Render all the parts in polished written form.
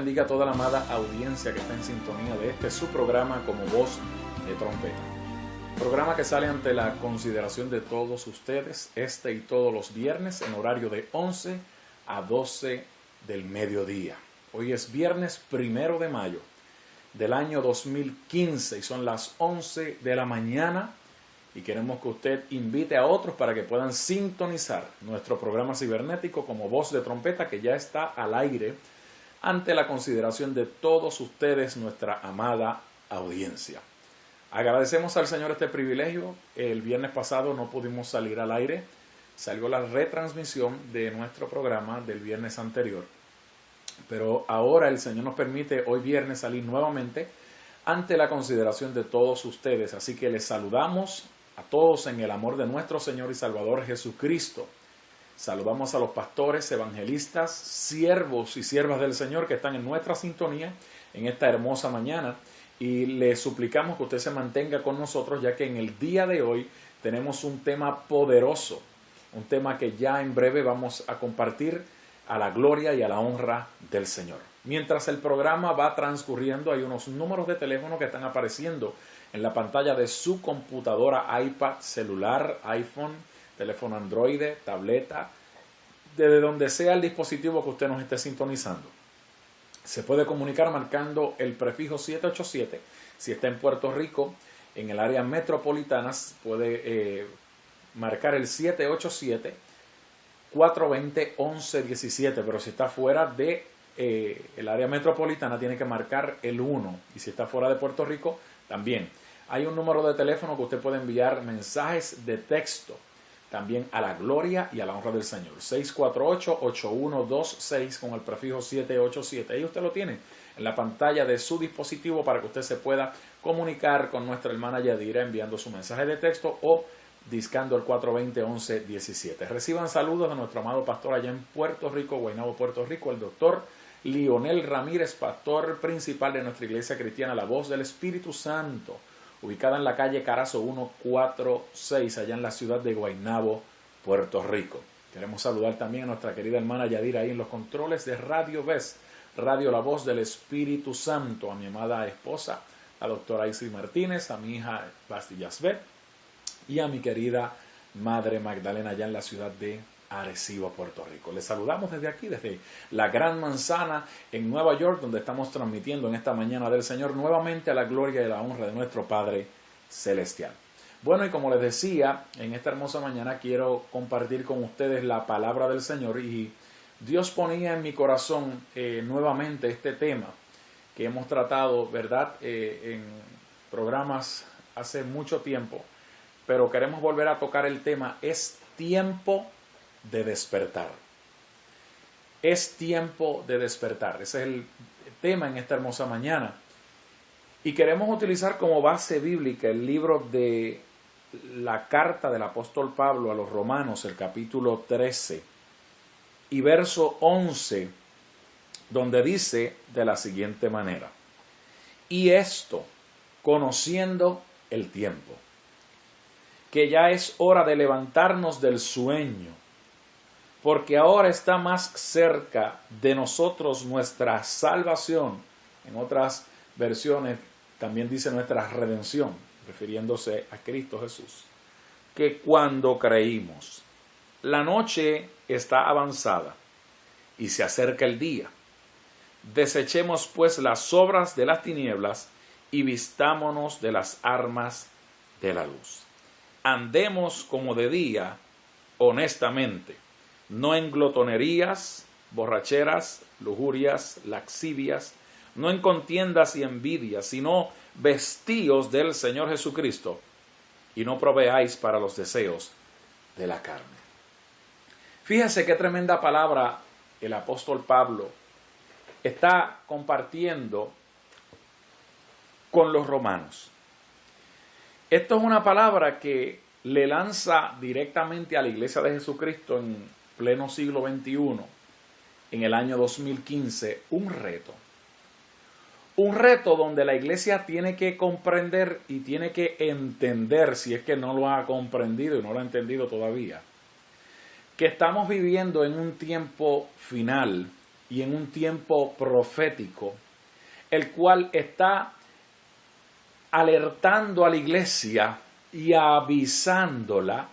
bendiga a toda la amada audiencia que está en sintonía de este su programa como Voz de Trompeta. Programa que sale ante la consideración de todos ustedes este y todos los viernes en horario de 11 a 12 del mediodía. Hoy es viernes 1 de mayo del año 2015 y son las 11 de la mañana y queremos que usted invite a otros para que puedan sintonizar nuestro programa cibernético como Voz de Trompeta, que ya está al aire ante la consideración de todos ustedes, nuestra amada audiencia. Agradecemos al Señor este privilegio. El viernes pasado no pudimos salir al aire. Salió la retransmisión de nuestro programa del viernes anterior. Pero ahora el Señor nos permite hoy viernes salir nuevamente ante la consideración de todos ustedes. Así que les saludamos a todos en el amor de nuestro Señor y Salvador Jesucristo. Saludamos a los pastores, evangelistas, siervos y siervas del Señor que están en nuestra sintonía en esta hermosa mañana. Y le suplicamos que usted se mantenga con nosotros, ya que en el día de hoy tenemos un tema poderoso, un tema que ya en breve vamos a compartir a la gloria y a la honra del Señor. Mientras el programa va transcurriendo, hay unos números de teléfono que están apareciendo en la pantalla de su computadora, iPad, celular, iPhone, teléfono Android, tableta, desde donde sea el dispositivo que usted nos esté sintonizando. Se puede comunicar marcando el prefijo 787. Si está en Puerto Rico, en el área metropolitana, puede marcar el 787-420-1117. Pero si está fuera de el área metropolitana, tiene que marcar el 1. Y si está fuera de Puerto Rico, también. Hay un número de teléfono que usted puede enviar mensajes de texto también a la gloria y a la honra del Señor. 648-8126 con el prefijo 787. Ahí usted lo tiene en la pantalla de su dispositivo para que usted se pueda comunicar con nuestra hermana Yadira enviando su mensaje de texto o discando el 420-1117. Reciban saludos de nuestro amado pastor allá en Puerto Rico, Guaynabo, Puerto Rico, el doctor Lionel Ramírez, pastor principal de nuestra iglesia cristiana, La Voz del Espíritu Santo, ubicada en la calle Carazo 146, allá en la ciudad de Guaynabo, Puerto Rico. Queremos saludar también a nuestra querida hermana Yadira ahí en los controles de Radio VES, Radio La Voz del Espíritu Santo, a mi amada esposa, la doctora Isis Martínez, a mi hija Basti Yasbet y a mi querida madre Magdalena allá en la ciudad de Arecibo, Puerto Rico. Les saludamos desde aquí, desde la Gran Manzana en Nueva York, donde estamos transmitiendo en esta mañana del Señor nuevamente a la gloria y la honra de nuestro Padre Celestial. Bueno, y como les decía, en esta hermosa mañana quiero compartir con ustedes la palabra del Señor y Dios ponía en mi corazón nuevamente este tema que hemos tratado, ¿verdad?, en programas hace mucho tiempo, pero queremos volver a tocar el tema. Es tiempo de despertar. Es tiempo de despertar. Ese es el tema en esta hermosa mañana. Y queremos utilizar como base bíblica el libro de la carta del apóstol Pablo a los Romanos, el capítulo 13 y verso 11, donde dice de la siguiente manera: y esto, conociendo el tiempo, que ya es hora de levantarnos del sueño, porque ahora está más cerca de nosotros nuestra salvación. En otras versiones también dice nuestra redención, refiriéndose a Cristo Jesús, que cuando creímos. La noche está avanzada y se acerca el día. Desechemos pues las obras de las tinieblas y vistámonos de las armas de la luz. Andemos como de día, honestamente, no en glotonerías, borracheras, lujurias, laxivias, no en contiendas y envidias, sino vestíos del Señor Jesucristo y no proveáis para los deseos de la carne. Fíjense qué tremenda palabra el apóstol Pablo está compartiendo con los romanos. Esto es una palabra que le lanza directamente a la iglesia de Jesucristo en pleno siglo XXI, en el año 2015, un reto. Un reto donde la iglesia tiene que comprender y tiene que entender, si es que no lo ha comprendido y no lo ha entendido todavía, que estamos viviendo en un tiempo final y en un tiempo profético, el cual está alertando a la iglesia y avisándola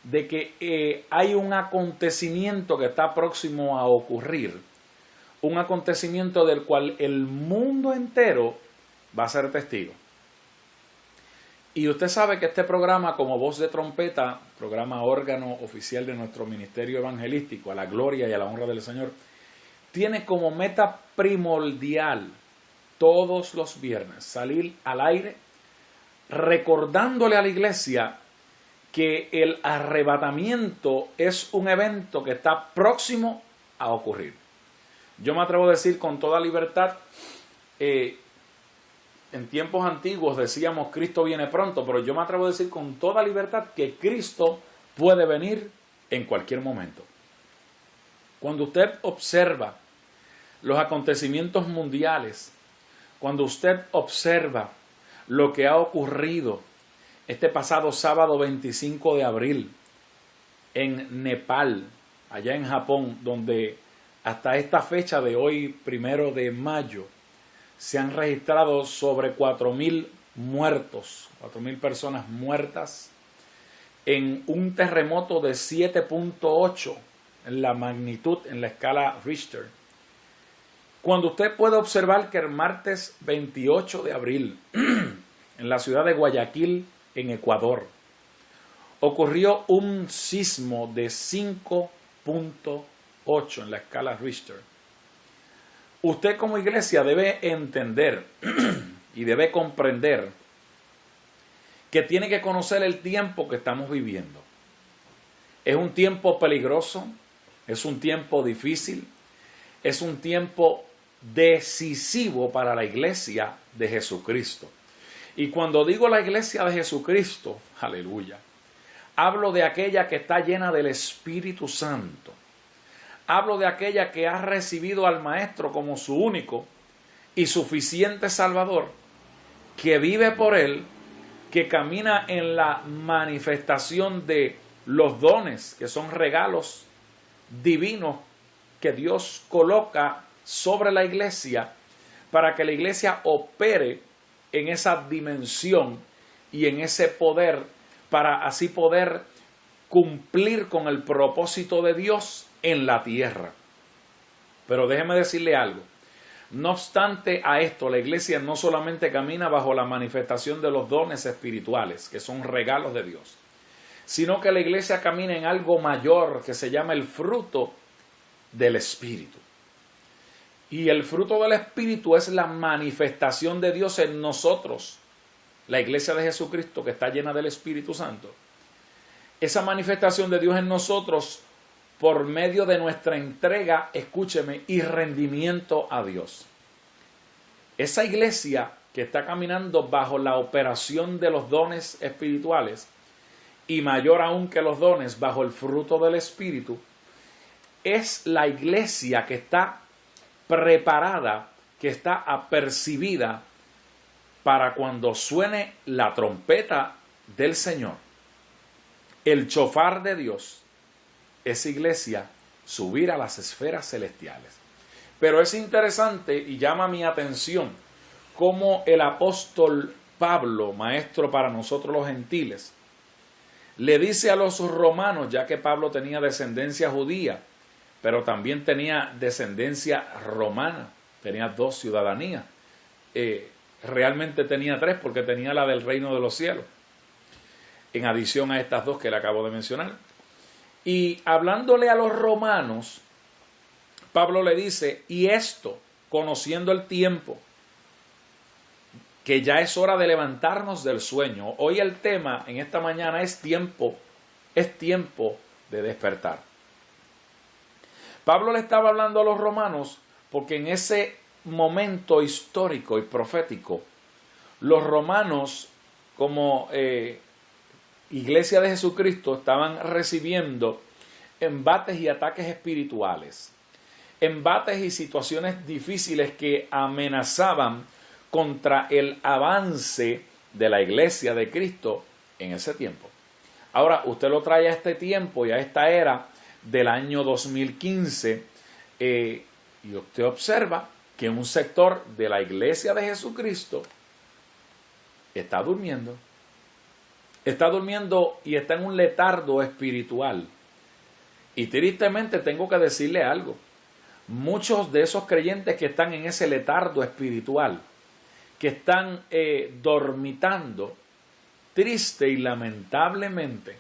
de que hay un acontecimiento que está próximo a ocurrir, un acontecimiento del cual el mundo entero va a ser testigo. Y usted sabe que este programa, como Voz de Trompeta, programa órgano oficial de nuestro ministerio evangelístico, a la gloria y a la honra del Señor, tiene como meta primordial todos los viernes salir al aire recordándole a la iglesia que el arrebatamiento es un evento que está próximo a ocurrir. Yo me atrevo a decir con toda libertad, en tiempos antiguos decíamos Cristo viene pronto, pero yo me atrevo a decir con toda libertad que Cristo puede venir en cualquier momento. Cuando usted observa los acontecimientos mundiales, cuando usted observa lo que ha ocurrido este pasado sábado 25 de abril en Nepal, allá en Japón, donde hasta esta fecha de hoy, 1 de mayo, se han registrado sobre 4.000 muertos, 4.000 personas muertas en un terremoto de 7.8 en la magnitud, en la escala Richter. Cuando usted puede observar que el martes 28 de abril, en la ciudad de Guayaquil, en Ecuador, ocurrió un sismo de 5.8 en la escala Richter. Usted como iglesia debe entender y debe comprender que tiene que conocer el tiempo que estamos viviendo. Es un tiempo peligroso, es un tiempo difícil, es un tiempo decisivo para la iglesia de Jesucristo. Y cuando digo la iglesia de Jesucristo, aleluya, hablo de aquella que está llena del Espíritu Santo. Hablo de aquella que ha recibido al Maestro como su único y suficiente Salvador, que vive por Él, que camina en la manifestación de los dones, que son regalos divinos que Dios coloca sobre la iglesia para que la iglesia opere en esa dimensión y en ese poder para así poder cumplir con el propósito de Dios en la tierra. Pero déjeme decirle algo. No obstante a esto, la iglesia no solamente camina bajo la manifestación de los dones espirituales, que son regalos de Dios, sino que la iglesia camina en algo mayor que se llama el fruto del Espíritu. Y el fruto del Espíritu es la manifestación de Dios en nosotros, la iglesia de Jesucristo que está llena del Espíritu Santo. Esa manifestación de Dios en nosotros por medio de nuestra entrega, escúcheme, y rendimiento a Dios. Esa iglesia que está caminando bajo la operación de los dones espirituales y mayor aún que los dones bajo el fruto del Espíritu, es la iglesia que está preparada, que está apercibida para cuando suene la trompeta del Señor, el chofar de Dios, esa iglesia subir a las esferas celestiales. Pero es interesante y llama mi atención cómo el apóstol Pablo, maestro para nosotros los gentiles, le dice a los romanos, ya que Pablo tenía descendencia judía, pero también tenía descendencia romana, tenía 2 ciudadanías, realmente tenía 3 porque tenía la del reino de los cielos, en adición a estas 2 que le acabo de mencionar. Y hablándole a los romanos, Pablo le dice, y esto, conociendo el tiempo, que ya es hora de levantarnos del sueño. Hoy el tema en esta mañana es tiempo de despertar. Pablo le estaba hablando a los romanos porque en ese momento histórico y profético, los romanos como iglesia de Jesucristo estaban recibiendo embates y ataques espirituales, embates y situaciones difíciles que amenazaban contra el avance de la iglesia de Cristo en ese tiempo. Ahora, usted lo trae a este tiempo y a esta era del año 2015, Y usted observa que un sector de la iglesia de Jesucristo está durmiendo. Está durmiendo y está en un letargo espiritual. Y tristemente tengo que decirle algo. Muchos de esos creyentes que están en ese letargo espiritual, que están dormitando, triste y lamentablemente,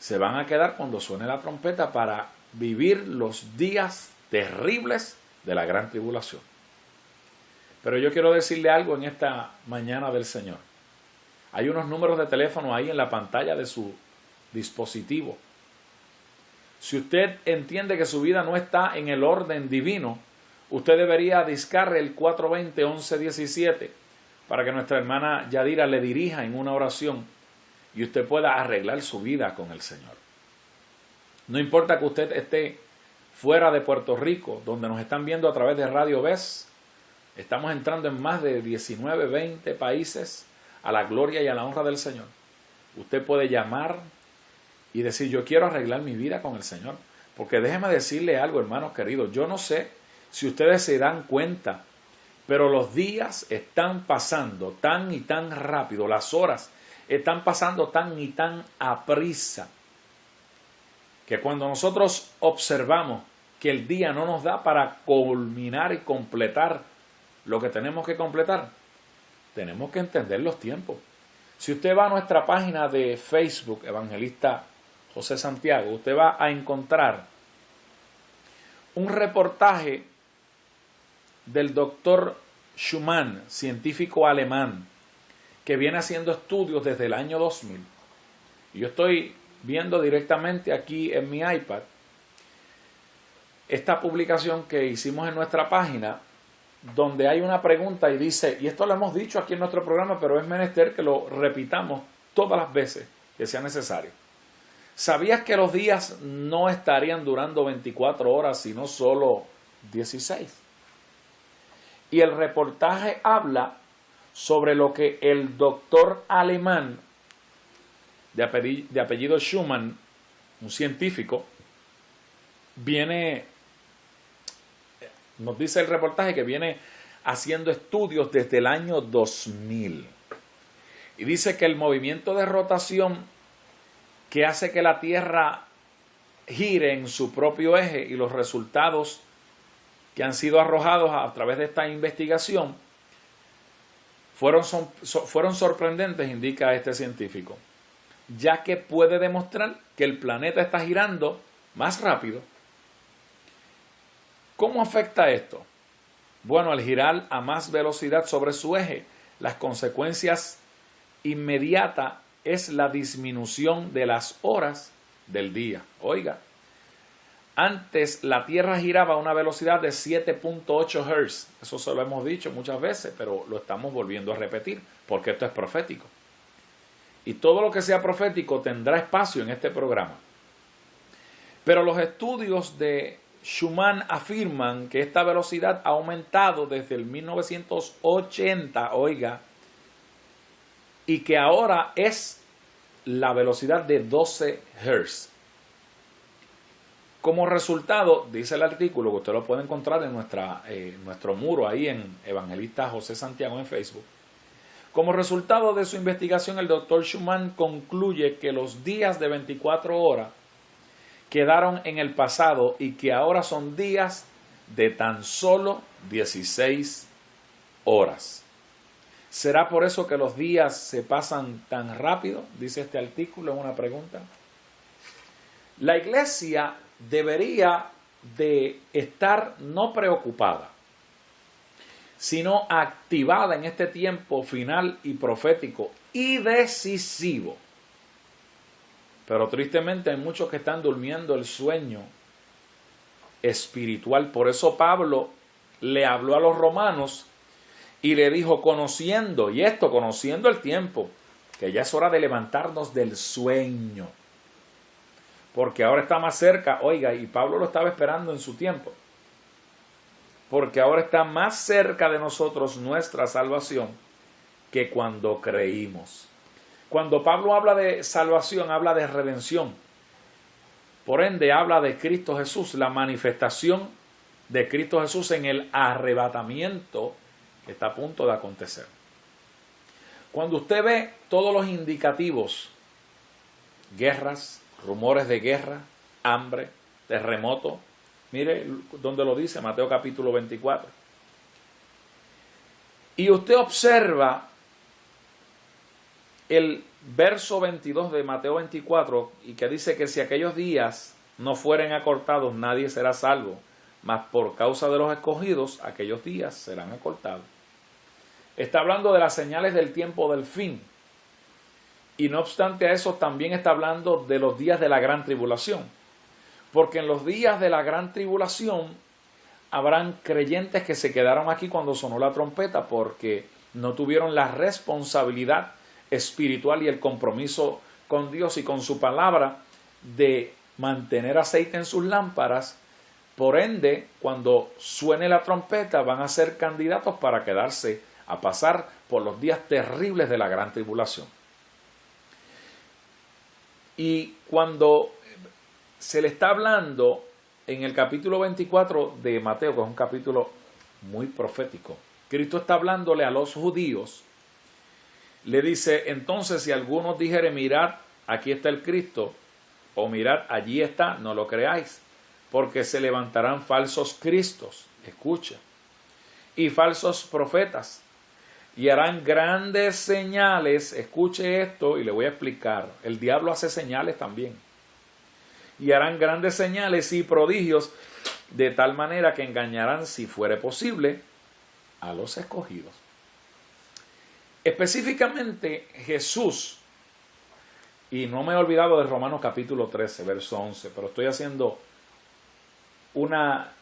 se van a quedar cuando suene la trompeta para vivir los días terribles de la gran tribulación. Pero yo quiero decirle algo en esta mañana del Señor. Hay unos números de teléfono ahí en la pantalla de su dispositivo. Si usted entiende que su vida no está en el orden divino, usted debería discar el 420-1117 para que nuestra hermana Yadira le dirija en una oración y usted pueda arreglar su vida con el Señor. No importa que usted esté fuera de Puerto Rico, donde nos están viendo a través de Radio VES. Estamos entrando en más de 19, 20 países a la gloria y a la honra del Señor. Usted puede llamar y decir, yo quiero arreglar mi vida con el Señor. Porque déjeme decirle algo, hermanos queridos, yo no sé si ustedes se dan cuenta, pero los días están pasando tan y tan rápido, las horas están pasando tan y tan aprisa, que cuando nosotros observamos que el día no nos da para culminar y completar lo que tenemos que completar, tenemos que entender los tiempos. Si usted va a nuestra página de Facebook, Evangelista José Santiago, usted va a encontrar un reportaje del doctor Schumann, científico alemán, que viene haciendo estudios desde el año 2000. Y yo estoy viendo directamente aquí en mi iPad esta publicación que hicimos en nuestra página, donde hay una pregunta y dice, y esto lo hemos dicho aquí en nuestro programa, pero es menester que lo repitamos todas las veces que sea necesario. ¿Sabías que los días no estarían durando 24 horas, sino solo 16? Y el reportaje habla sobre lo que el doctor alemán de apellido Schumann, un científico, nos dice el reportaje que viene haciendo estudios desde el año 2000. Y dice que el movimiento de rotación que hace que la Tierra gire en su propio eje y los resultados que han sido arrojados a través de esta investigación fueron sorprendentes, indica este científico, ya que puede demostrar que el planeta está girando más rápido. ¿Cómo afecta esto? Bueno, al girar a más velocidad sobre su eje, las consecuencias inmediatas es la disminución de las horas del día. Oiga, antes la Tierra giraba a una velocidad de 7.8 Hz. Eso se lo hemos dicho muchas veces, pero lo estamos volviendo a repetir, porque esto es profético. Y todo lo que sea profético tendrá espacio en este programa. Pero los estudios de Schumann afirman que esta velocidad ha aumentado desde el 1980, oiga, y que ahora es la velocidad de 12 Hz. Como resultado, dice el artículo, que usted lo puede encontrar en nuestro muro ahí en Evangelista José Santiago en Facebook. Como resultado de su investigación, el doctor Schumann concluye que los días de 24 horas quedaron en el pasado y que ahora son días de tan solo 16 horas. ¿Será por eso que los días se pasan tan rápido? Dice este artículo en una pregunta. La iglesia debería de estar no preocupada, sino activada en este tiempo final y profético y decisivo. Pero tristemente hay muchos que están durmiendo el sueño espiritual. Por eso Pablo le habló a los romanos y le dijo, conociendo el tiempo, que ya es hora de levantarnos del sueño. Porque ahora está más cerca, oiga, y Pablo lo estaba esperando en su tiempo. Porque ahora está más cerca de nosotros nuestra salvación que cuando creímos. Cuando Pablo habla de salvación, habla de redención. Por ende, habla de Cristo Jesús, la manifestación de Cristo Jesús en el arrebatamiento que está a punto de acontecer. Cuando usted ve todos los indicativos, guerras, rumores de guerra, hambre, terremoto, mire donde lo dice Mateo capítulo 24. Y usted observa el verso 22 de Mateo 24 y que dice que si aquellos días no fueren acortados, nadie será salvo, mas por causa de los escogidos, aquellos días serán acortados. Está hablando de las señales del tiempo del fin. Y no obstante a eso, también está hablando de los días de la gran tribulación. Porque en los días de la gran tribulación habrán creyentes que se quedaron aquí cuando sonó la trompeta porque no tuvieron la responsabilidad espiritual y el compromiso con Dios y con su palabra de mantener aceite en sus lámparas. Por ende, cuando suene la trompeta van a ser candidatos para quedarse a pasar por los días terribles de la gran tribulación. Y cuando se le está hablando en el capítulo 24 de Mateo, que es un capítulo muy profético, Cristo está hablándole a los judíos, le dice, entonces si algunos dijere, mirad, aquí está el Cristo, o mirad, allí está, no lo creáis, porque se levantarán falsos cristos, escucha, y falsos profetas, y harán grandes señales. Escuche esto y le voy a explicar. El diablo hace señales también. Y harán grandes señales y prodigios, de tal manera que engañarán, si fuere posible, a los escogidos. Específicamente Jesús, y no me he olvidado de Romanos capítulo 13, verso 11, pero estoy haciendo una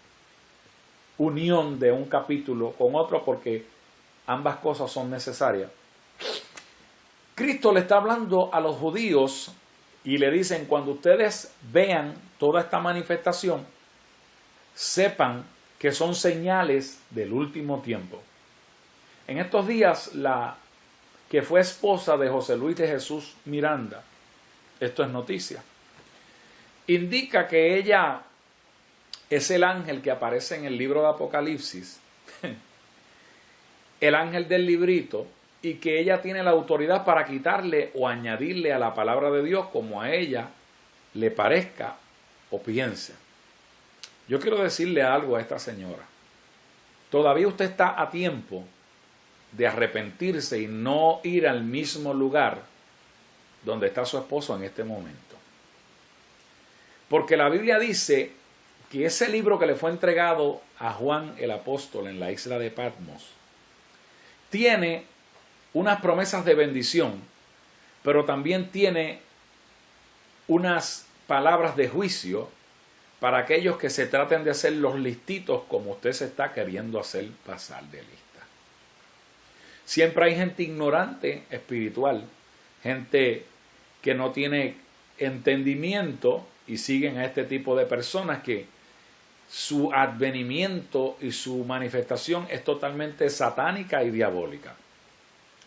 unión de un capítulo con otro porque ambas cosas son necesarias. Cristo le está hablando a los judíos y le dicen, cuando ustedes vean toda esta manifestación, sepan que son señales del último tiempo. En estos días, la que fue esposa de José Luis de Jesús Miranda, esto es noticia, indica que ella es el ángel que aparece en el libro de Apocalipsis, el ángel del librito, y que ella tiene la autoridad para quitarle o añadirle a la palabra de Dios como a ella le parezca o piense. Yo quiero decirle algo a esta señora. Todavía usted está a tiempo de arrepentirse y no ir al mismo lugar donde está su esposo en este momento. Porque la Biblia dice que ese libro que le fue entregado a Juan el apóstol en la isla de Patmos tiene unas promesas de bendición, pero también tiene unas palabras de juicio para aquellos que se traten de hacer los listitos como usted se está queriendo hacer pasar de lista. Siempre hay gente ignorante espiritual, gente que no tiene entendimiento y siguen a este tipo de personas que su advenimiento y su manifestación es totalmente satánica y diabólica.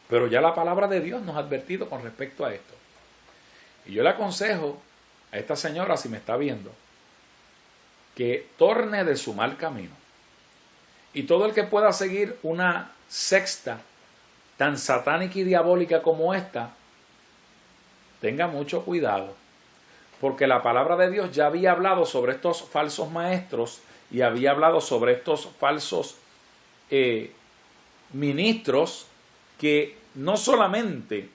Pero ya la palabra de Dios nos ha advertido con respecto a esto. Y yo le aconsejo a esta señora, si me está viendo, que torne de su mal camino. Y todo el que pueda seguir una secta tan satánica y diabólica como esta, tenga mucho cuidado. Porque la palabra de Dios ya había hablado sobre estos falsos maestros y había hablado sobre estos falsos ministros que no solamente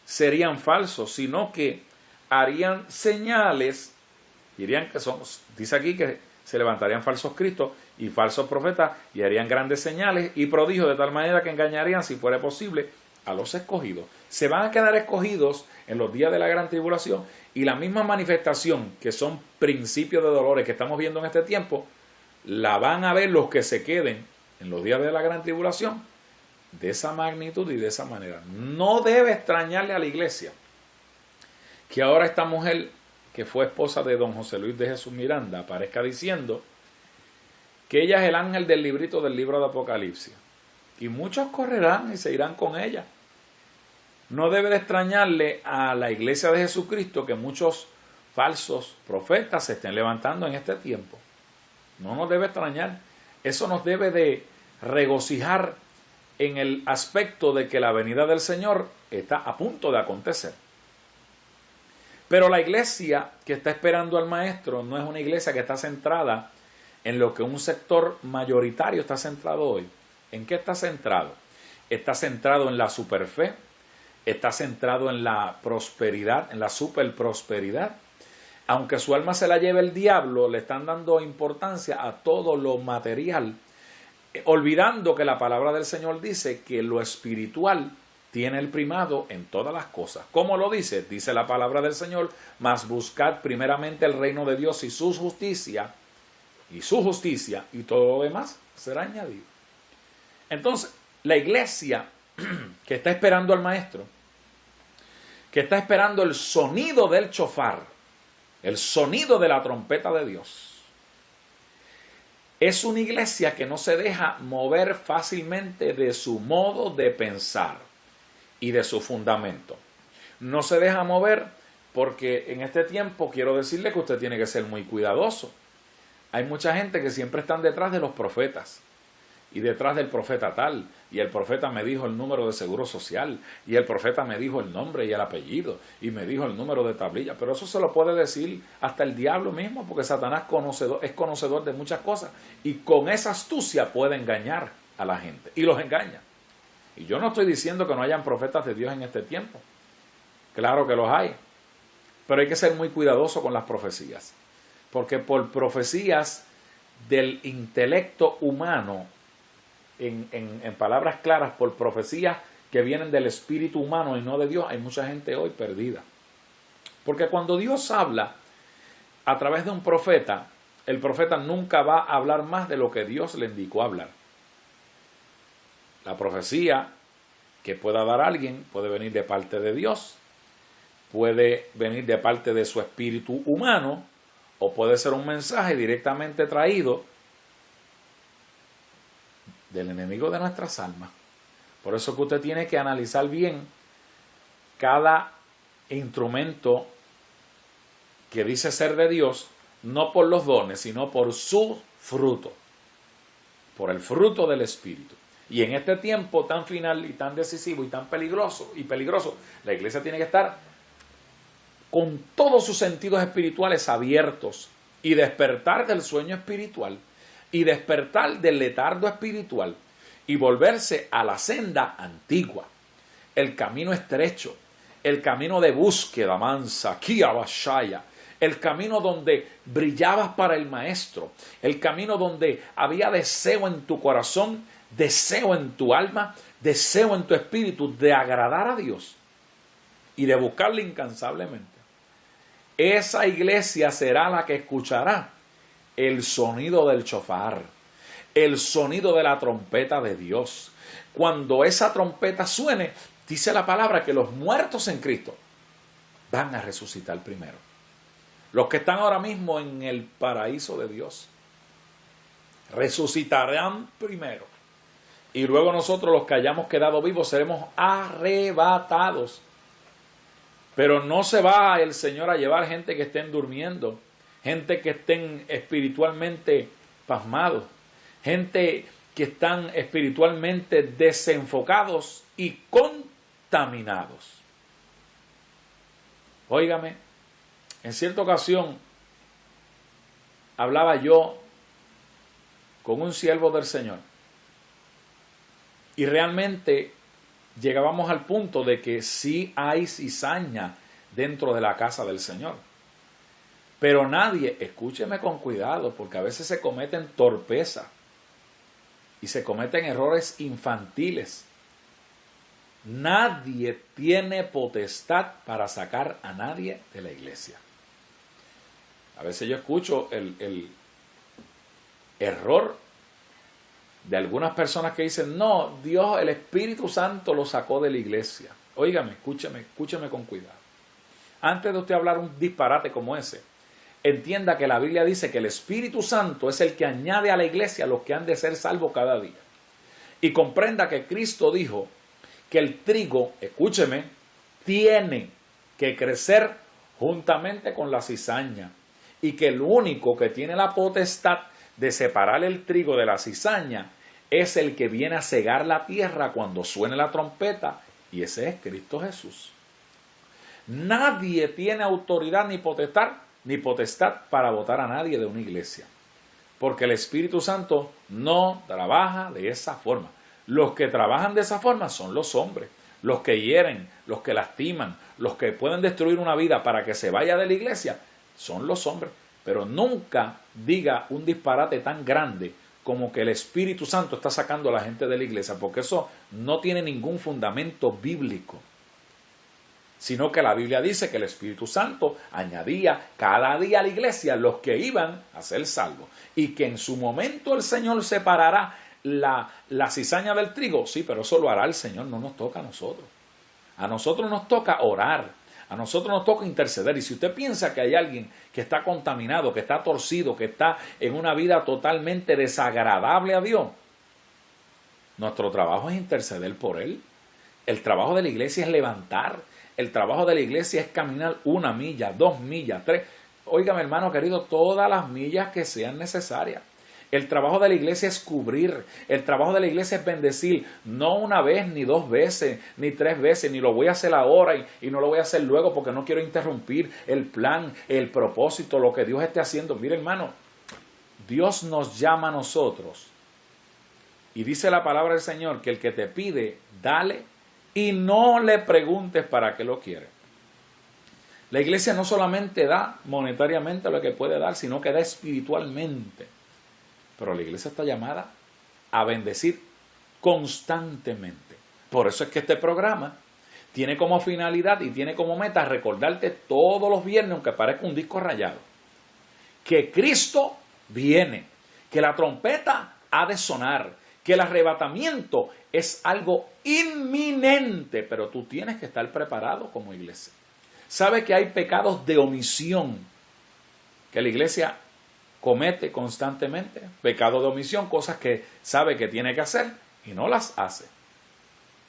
serían falsos, sino que harían señales, dirían que son, dice aquí que se levantarían falsos cristos y falsos profetas y harían grandes señales y prodigios de tal manera que engañarían, si fuera posible, a los escogidos. Se van a quedar escogidos en los días de la gran tribulación y la misma manifestación que son principios de dolores que estamos viendo en este tiempo, la van a ver los que se queden en los días de la gran tribulación de esa magnitud y de esa manera. No debe extrañarle a la iglesia que ahora esta mujer que fue esposa de don José Luis de Jesús Miranda aparezca diciendo que ella es el ángel del librito del libro de Apocalipsis. Y muchos correrán y se irán con ella. No debe de extrañarle a la iglesia de Jesucristo que muchos falsos profetas se estén levantando en este tiempo. No nos debe extrañar. Eso nos debe de regocijar en el aspecto de que la venida del Señor está a punto de acontecer. Pero la iglesia que está esperando al Maestro no es una iglesia que está centrada en lo que un sector mayoritario está centrado hoy. ¿En qué está centrado? Está centrado en la superfe, está centrado en la prosperidad, en la superprosperidad. Aunque su alma se la lleve el diablo, le están dando importancia a todo lo material, olvidando que la palabra del Señor dice que lo espiritual tiene el primado en todas las cosas. ¿Cómo lo dice? Dice la palabra del Señor: mas buscad primeramente el reino de Dios y su justicia, y todo lo demás será añadido. Entonces, la iglesia que está esperando al Maestro, que está esperando el sonido del chofar, el sonido de la trompeta de Dios, es una iglesia que no se deja mover fácilmente de su modo de pensar y de su fundamento. No se deja mover porque en este tiempo quiero decirle que usted tiene que ser muy cuidadoso. Hay mucha gente que siempre están detrás de los profetas y detrás del profeta tal, y el profeta me dijo el número de seguro social, y el profeta me dijo el nombre y el apellido, y me dijo el número de tablilla. Pero eso se lo puede decir hasta el diablo mismo, porque Satanás es conocedor de muchas cosas, y con esa astucia puede engañar a la gente, y los engaña. Y yo no estoy diciendo que no hayan profetas de Dios en este tiempo. Claro que los hay, pero hay que ser muy cuidadoso con las profecías, porque por profecías del intelecto humano, en palabras claras, por profecías que vienen del espíritu humano y no de Dios, hay mucha gente hoy perdida. Porque cuando Dios habla a través de un profeta, el profeta nunca va a hablar más de lo que Dios le indicó hablar. La profecía que pueda dar alguien puede venir de parte de Dios, puede venir de parte de su espíritu humano, o puede ser un mensaje directamente traído del enemigo de nuestras almas. Por eso que usted tiene que analizar bien cada instrumento que dice ser de Dios, no por los dones, sino por su fruto, por el fruto del Espíritu. Y en este tiempo tan final y tan decisivo y tan peligroso, la iglesia tiene que estar con todos sus sentidos espirituales abiertos y despertar del sueño espiritual y despertar del letargo espiritual y volverse a la senda antigua, el camino estrecho, el camino de búsqueda mansa, Kiabashaya, el camino donde brillabas para el Maestro, el camino donde había deseo en tu corazón, deseo en tu alma, deseo en tu espíritu de agradar a Dios y de buscarle incansablemente. Esa iglesia será la que escuchará el sonido del chofar, el sonido de la trompeta de Dios. Cuando esa trompeta suene, dice la palabra que los muertos en Cristo van a resucitar primero. Los que están ahora mismo en el paraíso de Dios resucitarán primero. Y luego nosotros, los que hayamos quedado vivos, seremos arrebatados. Pero no se va el Señor a llevar gente que estén durmiendo, gente que estén espiritualmente pasmados, gente que están espiritualmente desenfocados y contaminados. Óigame, en cierta ocasión hablaba yo con un siervo del Señor y realmente llegábamos al punto de que sí hay cizaña dentro de la casa del Señor. Pero nadie, escúcheme con cuidado, porque a veces se cometen torpezas y se cometen errores infantiles. Nadie tiene potestad para sacar a nadie de la iglesia. A veces yo escucho el error de algunas personas que dicen: no, Dios, el Espíritu Santo lo sacó de la iglesia. Óigame, escúcheme con cuidado. Antes de usted hablar un disparate como ese, entienda que la Biblia dice que el Espíritu Santo es el que añade a la iglesia los que han de ser salvos cada día. Y comprenda que Cristo dijo que el trigo, escúcheme, tiene que crecer juntamente con la cizaña. Y que el único que tiene la potestad de separar el trigo de la cizaña es el que viene a cegar la tierra cuando suene la trompeta, y ese es Cristo Jesús. Nadie tiene autoridad ni potestad para votar a nadie de una iglesia, porque el Espíritu Santo no trabaja de esa forma. Los que trabajan de esa forma son los hombres, los que hieren, los que lastiman, los que pueden destruir una vida para que se vaya de la iglesia, son los hombres. Pero nunca diga un disparate tan grande como que el Espíritu Santo está sacando a la gente de la iglesia, porque eso no tiene ningún fundamento bíblico. Sino que la Biblia dice que el Espíritu Santo añadía cada día a la iglesia los que iban a ser salvos. Y que en su momento el Señor separará la cizaña del trigo. Sí, pero eso lo hará el Señor, no nos toca a nosotros. A nosotros nos toca orar, a nosotros nos toca interceder. Y si usted piensa que hay alguien que está contaminado, que está torcido, que está en una vida totalmente desagradable a Dios, nuestro trabajo es interceder por él. El trabajo de la iglesia es levantar. El trabajo de la iglesia es caminar 1 milla, 2 millas, 3. Óigame, hermano querido, todas las millas que sean necesarias. El trabajo de la iglesia es cubrir. El trabajo de la iglesia es bendecir. No 1 vez, ni 2 veces, ni 3 veces. Ni lo voy a hacer ahora y no lo voy a hacer luego porque no quiero interrumpir el plan, el propósito, lo que Dios esté haciendo. Mire, hermano, Dios nos llama a nosotros. Y dice la palabra del Señor que el que te pide, dale. Y no le preguntes para qué lo quiere. La iglesia no solamente da monetariamente lo que puede dar, sino que da espiritualmente. Pero la iglesia está llamada a bendecir constantemente. Por eso es que este programa tiene como finalidad y tiene como meta recordarte todos los viernes, aunque parezca un disco rayado, que Cristo viene, que la trompeta ha de sonar, que el arrebatamiento es algo inminente, pero tú tienes que estar preparado como iglesia. ¿Sabe que hay pecados de omisión que la iglesia comete constantemente? Pecado de omisión, cosas que sabe que tiene que hacer y no las hace.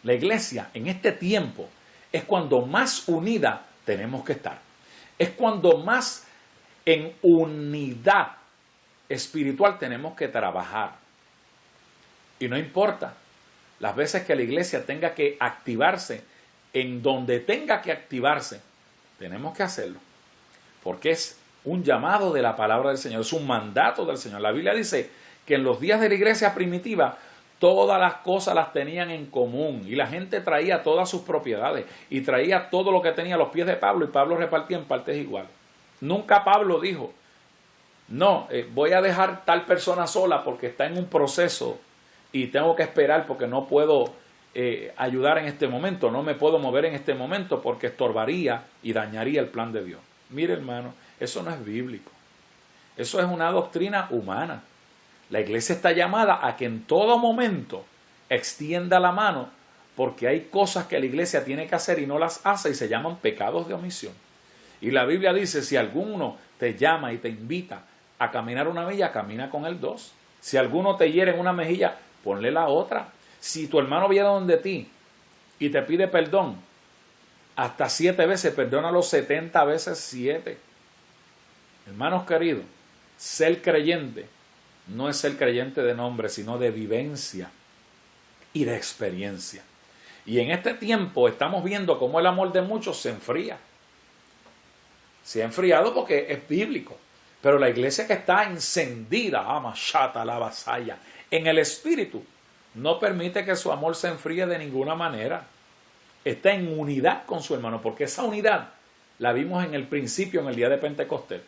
La iglesia en este tiempo es cuando más unida tenemos que estar. Es cuando más en unidad espiritual tenemos que trabajar. Y no importa las veces que la iglesia tenga que activarse, en donde tenga que activarse, tenemos que hacerlo. Porque es un llamado de la palabra del Señor, es un mandato del Señor. La Biblia dice que en los días de la iglesia primitiva, todas las cosas las tenían en común. Y la gente traía todas sus propiedades y traía todo lo que tenía a los pies de Pablo, y Pablo repartía en partes iguales. Nunca Pablo dijo, no, voy a dejar tal persona sola porque está en un proceso y tengo que esperar porque no puedo ayudar en este momento, no me puedo mover en este momento porque estorbaría y dañaría el plan de Dios. Mire, hermano, eso no es bíblico. Eso es una doctrina humana. La iglesia está llamada a que en todo momento extienda la mano, porque hay cosas que la iglesia tiene que hacer y no las hace y se llaman pecados de omisión. Y la Biblia dice, si alguno te llama y te invita a caminar 1 milla, camina con él 2. Si alguno te hiere en una mejilla, ponle la otra. Si tu hermano viene donde ti y te pide perdón, hasta 7 veces, perdónalo 70 veces 7. Hermanos queridos, ser creyente no es ser creyente de nombre, sino de vivencia y de experiencia. Y en este tiempo estamos viendo cómo el amor de muchos se enfría. Se ha enfriado porque es bíblico. Pero la iglesia que está encendida, amashata la vasalla, en el espíritu, no permite que su amor se enfríe de ninguna manera. Está en unidad con su hermano, porque esa unidad la vimos en el principio, en el día de Pentecostés.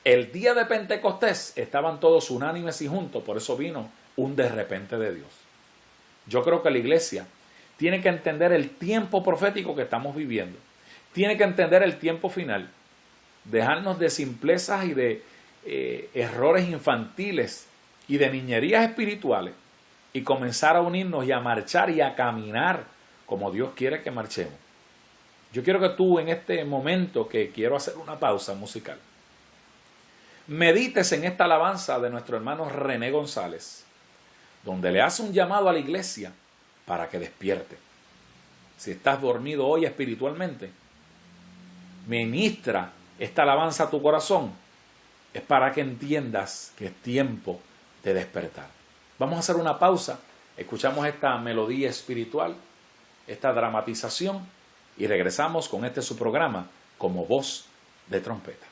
El día de Pentecostés estaban todos unánimes y juntos, por eso vino un de repente de Dios. Yo creo que la iglesia tiene que entender el tiempo profético que estamos viviendo. Tiene que entender el tiempo final. Dejarnos de simplezas y de errores infantiles y de niñerías espirituales y comenzar a unirnos y a marchar y a caminar como Dios quiere que marchemos. Yo quiero que tú en este momento, que quiero hacer una pausa musical, medites en esta alabanza de nuestro hermano René González, donde le hace un llamado a la iglesia para que despierte. Si estás dormido hoy espiritualmente, ministra esta alabanza a tu corazón es para que entiendas que es tiempo de despertar. Vamos a hacer una pausa, escuchamos esta melodía espiritual, esta dramatización, y regresamos con su programa como voz de trompeta.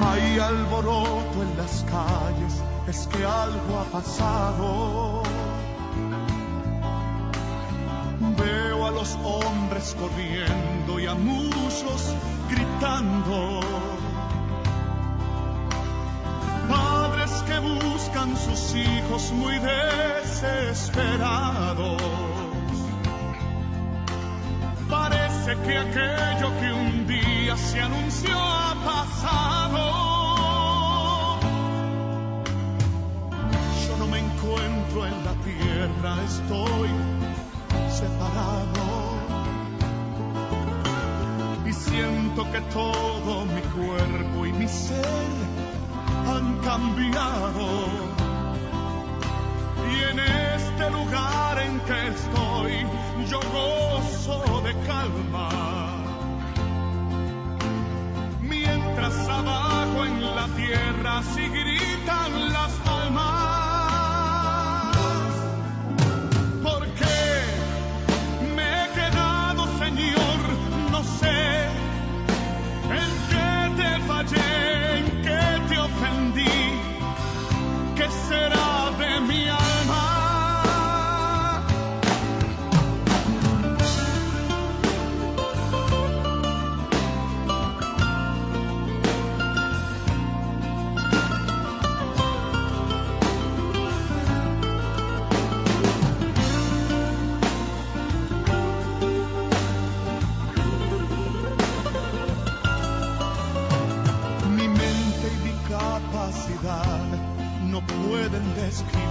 Hay alboroto en las calles, es que algo ha pasado. Veo a los hombres corriendo y a muchos gritando. Padres que buscan sus hijos muy desesperados. Parece que aquello que un día se anunció ha pasado. Yo no me encuentro en la tierra, estoy separado. Y siento que todo mi cuerpo y mi ser han cambiado. Y en este lugar en que estoy, yo gozo de calma. Mientras abajo en la tierra sí gritan las almas. ¿Por qué me he quedado, Señor? No sé en qué te fallé, en qué te ofendí. ¿Qué será de mi alma? Mi mente y mi capacidad no pueden describir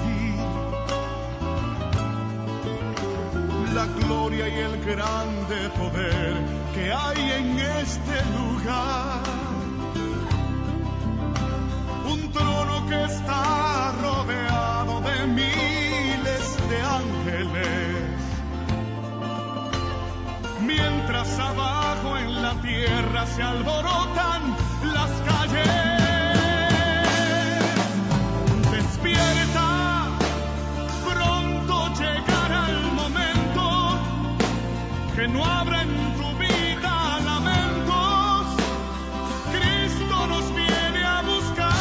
la gloria y el grande poder que hay en este lugar. Un trono que está rodeado de miles de ángeles, mientras abajo en la tierra se alborotan las calles. Despierta, pronto llegará el momento que no habrá en tu vida lamentos. Cristo nos viene a buscar.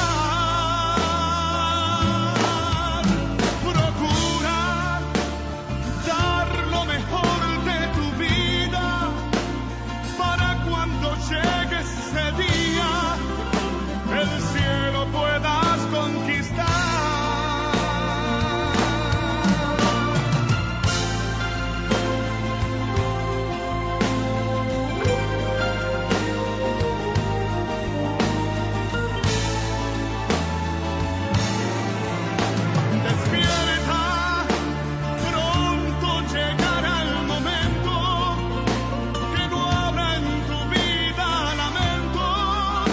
Procura dar lo mejor de tu vida para cuando llegue ese día el cielo puedas conquistar. Despierta, pronto llegará el momento que no habrá en tu vida lamentos.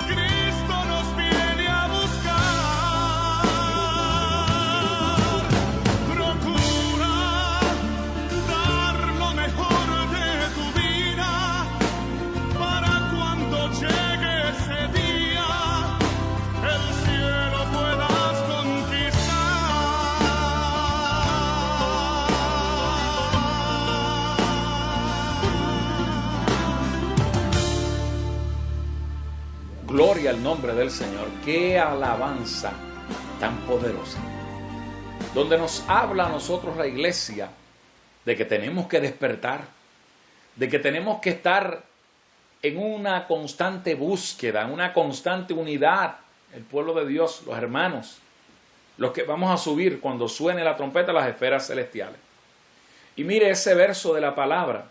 Cristo nos viene a buscar. Procura dar lo mejor de tu vida para cuando llegue ese día el cielo puedas conquistar. Gloria al nombre del Señor. Qué alabanza tan poderosa. Donde nos habla a nosotros la iglesia de que tenemos que despertar, de que tenemos que estar en una constante búsqueda, en una constante unidad. El pueblo de Dios, los hermanos, los que vamos a subir cuando suene la trompeta a las esferas celestiales. Y mire ese verso de la palabra,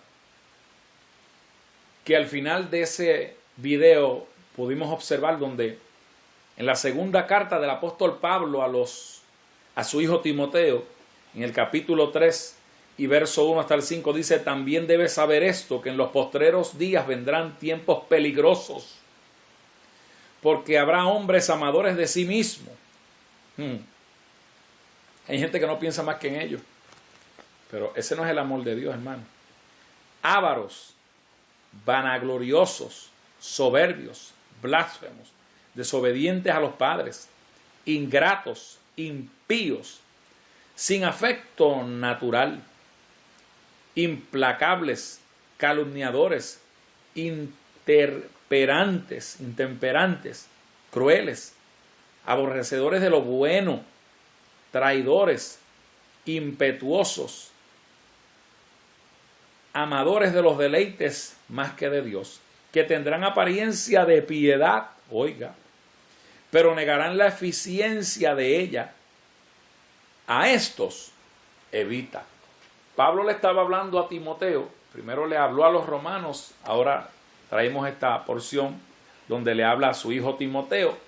que al final de ese video pudimos observar, donde en la segunda carta del apóstol Pablo a su hijo Timoteo, en el capítulo 3 y verso 1 hasta el 5, dice: también debes saber esto, que en los postreros días vendrán tiempos peligrosos, porque habrá hombres amadores de sí mismos. Hay gente que no piensa más que en ellos. Pero ese no es el amor de Dios, hermano. Ávaros, vanagloriosos, soberbios, blasfemos, desobedientes a los padres, ingratos, impíos, sin afecto natural, implacables, calumniadores, intemperantes, crueles, aborrecedores de lo bueno, traidores, impetuosos, amadores de los deleites más que de Dios, que tendrán apariencia de piedad, oiga, pero negarán la eficiencia de ella. A estos evita. Pablo le estaba hablando a Timoteo, primero le habló a los romanos, ahora traemos esta porción donde le habla a su hijo Timoteo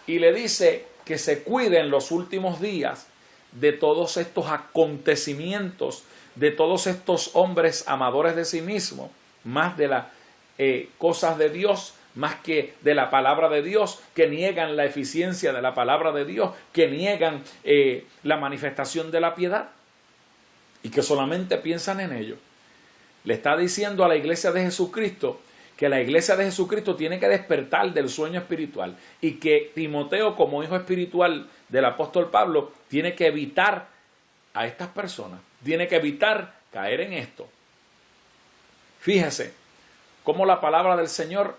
y le dice que se cuide en los últimos días de todos estos acontecimientos, de todos estos hombres amadores de sí mismos, más de las cosas de Dios, más que de la palabra de Dios, que niegan la eficiencia de la palabra de Dios, que niegan la manifestación de la piedad y que solamente piensan en ello. Le está diciendo a la iglesia de Jesucristo que la iglesia de Jesucristo tiene que despertar del sueño espiritual y que Timoteo, como hijo espiritual del apóstol Pablo, tiene que evitar a estas personas, tiene que evitar caer en esto. Fíjese cómo la palabra del Señor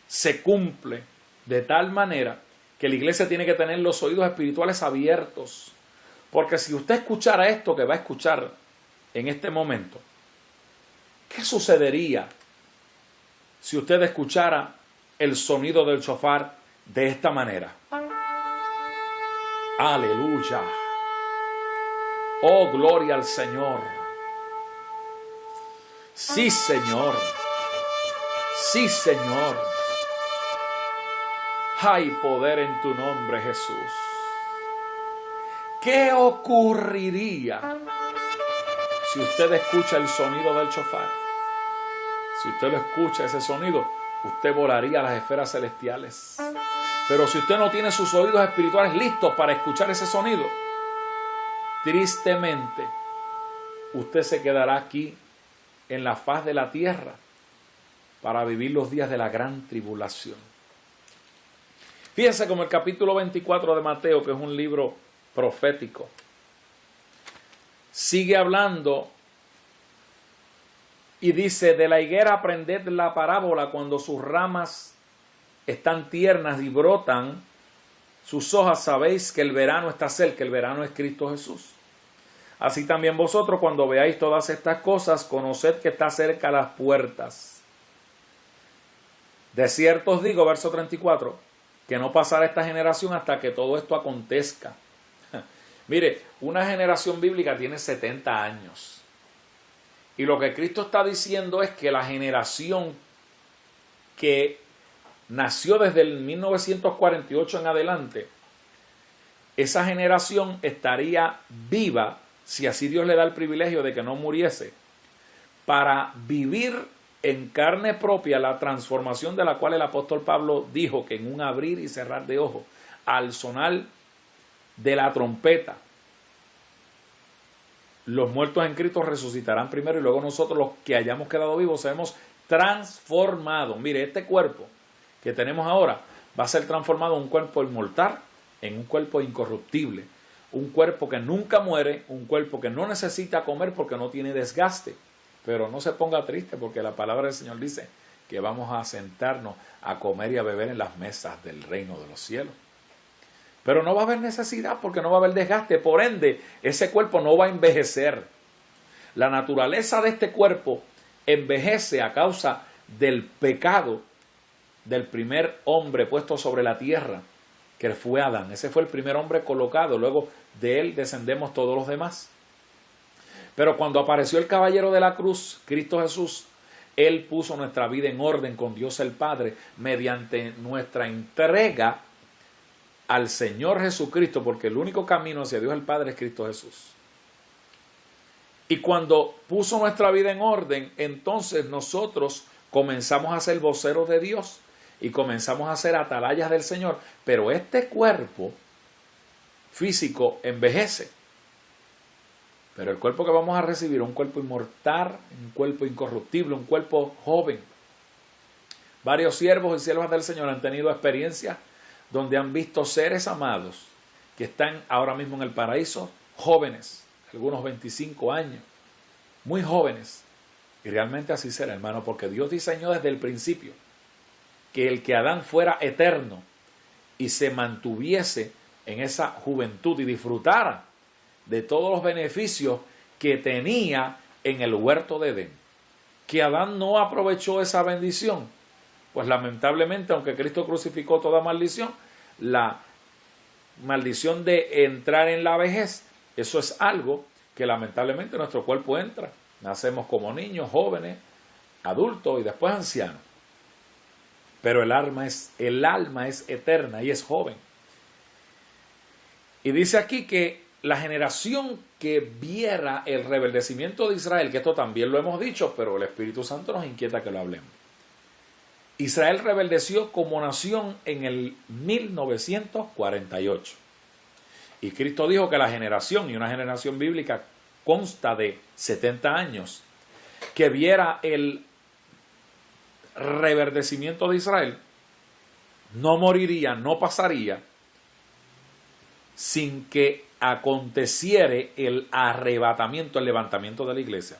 se cumple de tal manera que la iglesia tiene que tener los oídos espirituales abiertos. Porque si usted escuchara esto que va a escuchar en este momento, ¿qué sucedería si usted escuchara el sonido del shofar de esta manera? ¡Aleluya! ¡Oh, gloria al Señor! ¡Sí, Señor! ¡Sí, Señor! ¡Hay poder en tu nombre, Jesús! ¿Qué ocurriría si usted escucha el sonido del shofar? Si usted lo escucha, ese sonido, usted volaría a las esferas celestiales. Pero si usted no tiene sus oídos espirituales listos para escuchar ese sonido, tristemente, usted se quedará aquí en la faz de la tierra para vivir los días de la gran tribulación. Fíjense como el capítulo 24 de Mateo, que es un libro profético, sigue hablando y dice: de la higuera aprended la parábola, cuando sus ramas están tiernas y brotan sus hojas, sabéis que el verano está cerca. El verano es Cristo Jesús. Así también vosotros, cuando veáis todas estas cosas, conoced que está cerca las puertas. De cierto os digo, verso 34, que no pasará esta generación hasta que todo esto acontezca. Mire, una generación bíblica tiene 70 años. Y lo que Cristo está diciendo es que la generación que nació desde el 1948 en adelante, esa generación estaría viva, si así Dios le da el privilegio de que no muriese, para vivir en carne propia la transformación de la cual el apóstol Pablo dijo que en un abrir y cerrar de ojos, al sonar de la trompeta, los muertos en Cristo resucitarán primero y luego nosotros, los que hayamos quedado vivos, seremos transformados. Mire, este cuerpo que tenemos ahora va a ser transformado en un cuerpo inmortal, en un cuerpo incorruptible, un cuerpo que nunca muere, un cuerpo que no necesita comer porque no tiene desgaste. Pero no se ponga triste, porque la palabra del Señor dice que vamos a sentarnos a comer y a beber en las mesas del reino de los cielos. Pero no va a haber necesidad, porque no va a haber desgaste. Por ende, ese cuerpo no va a envejecer. La naturaleza de este cuerpo envejece a causa del pecado del primer hombre puesto sobre la tierra, que fue Adán. Ese fue el primer hombre colocado. Luego de él descendemos todos los demás. Pero cuando apareció el caballero de la cruz, Cristo Jesús, Él puso nuestra vida en orden con Dios el Padre mediante nuestra entrega al Señor Jesucristo, porque el único camino hacia Dios el Padre es Cristo Jesús. Y cuando puso nuestra vida en orden, entonces nosotros comenzamos a ser voceros de Dios. y comenzamos a ser atalayas del Señor, pero este cuerpo físico envejece. Pero el cuerpo que vamos a recibir es un cuerpo inmortal, un cuerpo incorruptible, un cuerpo joven. Varios siervos y siervas del Señor han tenido experiencias donde han visto seres amados que están ahora mismo en el paraíso, jóvenes, algunos 25 años, muy jóvenes. Y realmente así será, hermano, porque Dios diseñó desde el principio que el que Adán fuera eterno y se mantuviese en esa juventud y disfrutara de todos los beneficios que tenía en el huerto de Edén. Que Adán no aprovechó esa bendición, pues lamentablemente, aunque Cristo crucificó toda maldición, la maldición de entrar en la vejez, eso es algo que lamentablemente nuestro cuerpo entra. Nacemos como niños, jóvenes, adultos y después ancianos. Pero el alma es eterna y es joven. Y dice aquí que la generación que viera el rebeldecimiento de Israel, que esto también lo hemos dicho, pero el Espíritu Santo nos inquieta que lo hablemos. Israel rebeldeció como nación en el 1948. Y Cristo dijo que la generación, y una generación bíblica consta de 70 años, que viera el reverdecimiento de Israel, no moriría, no pasaría sin que aconteciere el arrebatamiento, el levantamiento de la iglesia.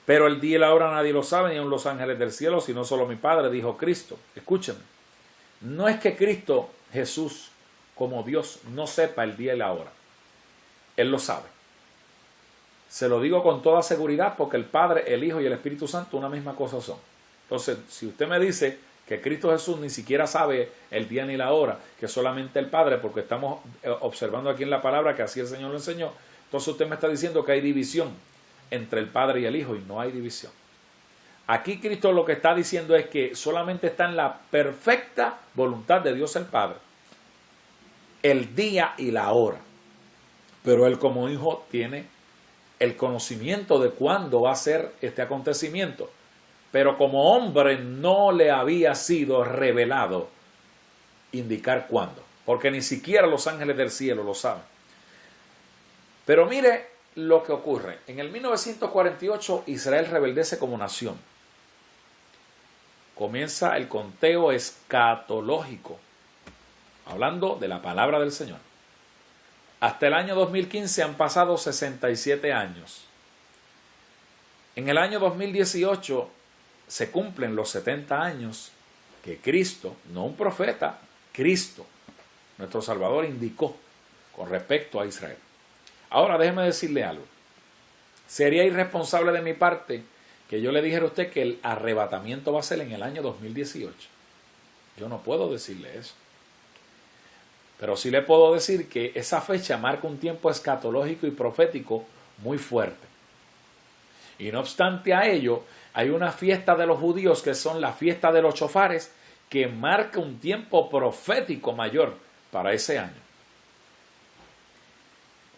Pero el día y la hora nadie lo sabe, ni aun los ángeles del cielo, sino solo mi Padre, dijo Cristo. Escúchenme, no es que Cristo Jesús, como Dios, no sepa el día y la hora. Él lo sabe. Se lo digo con toda seguridad porque el Padre, el Hijo y el Espíritu Santo una misma cosa son. Entonces, si usted me dice que Cristo Jesús ni siquiera sabe el día ni la hora, que solamente el Padre, porque estamos observando aquí en la palabra que así el Señor lo enseñó, entonces usted me está diciendo que hay división entre el Padre y el Hijo, y no hay división. Aquí Cristo lo que está diciendo es que solamente está en la perfecta voluntad de Dios el Padre el día y la hora, pero Él como Hijo tiene el conocimiento de cuándo va a ser este acontecimiento, pero como hombre no le había sido revelado indicar cuándo, porque ni siquiera los ángeles del cielo lo saben. Pero mire lo que ocurre. En el 1948 Israel rebeldece como nación. Comienza el conteo escatológico, hablando de la palabra del Señor. Hasta el año 2015 han pasado 67 años. En el año 2018 se cumplen los 70 años que Cristo, no un profeta, Cristo, nuestro Salvador, indicó con respecto a Israel. Ahora déjeme decirle algo. Sería irresponsable de mi parte que yo le dijera a usted que el arrebatamiento va a ser en el año 2018. Yo no puedo decirle eso. Pero sí le puedo decir que esa fecha marca un tiempo escatológico y profético muy fuerte. Y no obstante a ello, hay una fiesta de los judíos que son la fiesta de los chofares, que marca un tiempo profético mayor para ese año.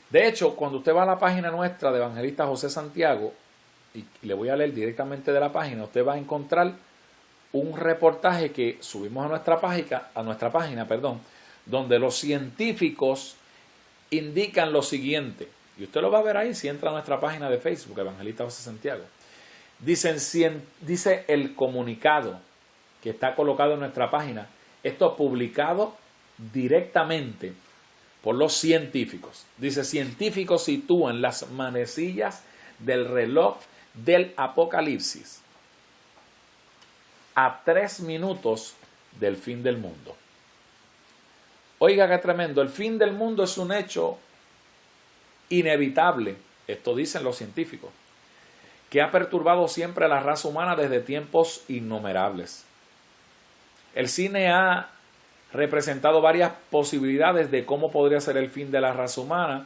De hecho, cuando usted va a la página nuestra de Evangelista José Santiago, y le voy a leer directamente de la página, usted va a encontrar un reportaje que subimos a nuestra página, donde los científicos indican lo siguiente. Y usted lo va a ver ahí si entra a nuestra página de Facebook, Evangelista José Santiago. Dice el comunicado que está colocado en nuestra página, esto publicado directamente por los científicos. Dice, científicos sitúan las manecillas del reloj del Apocalipsis a 3 minutos del fin del mundo. Oiga qué tremendo, el fin del mundo es un hecho inevitable, esto dicen los científicos, que ha perturbado siempre a la raza humana desde tiempos innumerables. El cine ha representado varias posibilidades de cómo podría ser el fin de la raza humana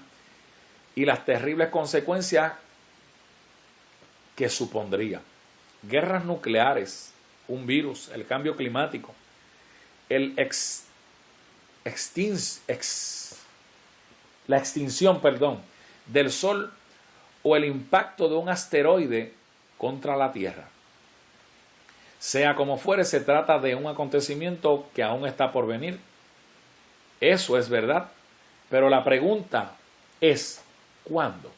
y las terribles consecuencias que supondría. Guerras nucleares, un virus, el cambio climático, la extinción del Sol o el impacto de un asteroide contra la Tierra. Sea como fuere, se trata de un acontecimiento que aún está por venir. Eso es verdad. Pero la pregunta es, ¿cuándo?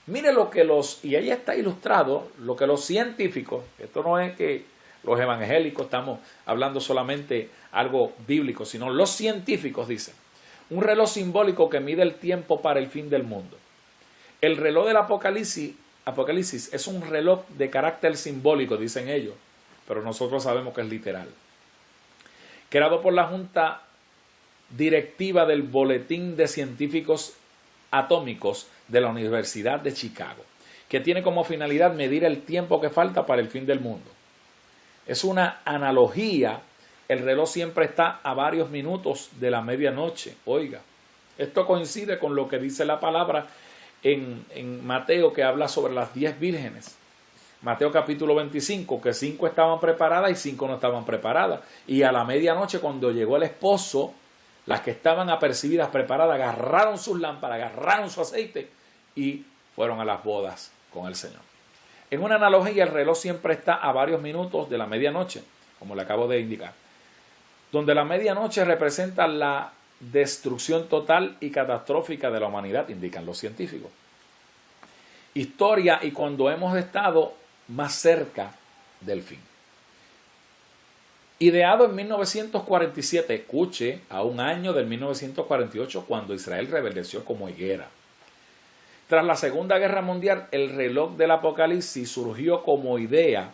Mire lo que y ahí está ilustrado, lo que los científicos, esto no es que los evangélicos estamos hablando solamente algo bíblico, sino los científicos dicen, un reloj simbólico que mide el tiempo para el fin del mundo. El reloj del Apocalipsis es un reloj de carácter simbólico, dicen ellos, pero nosotros sabemos que es literal. Creado por la Junta Directiva del Boletín de Científicos Atómicos de la Universidad de Chicago, que tiene como finalidad medir el tiempo que falta para el fin del mundo. Es una analogía, el reloj siempre está a varios minutos de la medianoche. Oiga, esto coincide con lo que dice la palabra en Mateo, que habla sobre las 10 vírgenes. Mateo capítulo 25, que 5 estaban preparadas y 5 no estaban preparadas. Y a la medianoche, cuando llegó el esposo, las que estaban apercibidas, preparadas, agarraron sus lámparas, agarraron su aceite y fueron a las bodas con el Señor. En una analogía, el reloj siempre está a varios minutos de la medianoche, como le acabo de indicar, donde la medianoche representa la destrucción total y catastrófica de la humanidad, indican los científicos. Historia y cuando hemos estado más cerca del fin. Ideado en 1947, escuche, a un año del 1948, cuando Israel reverdeció como higuera. Tras la Segunda Guerra Mundial, el reloj del Apocalipsis surgió como idea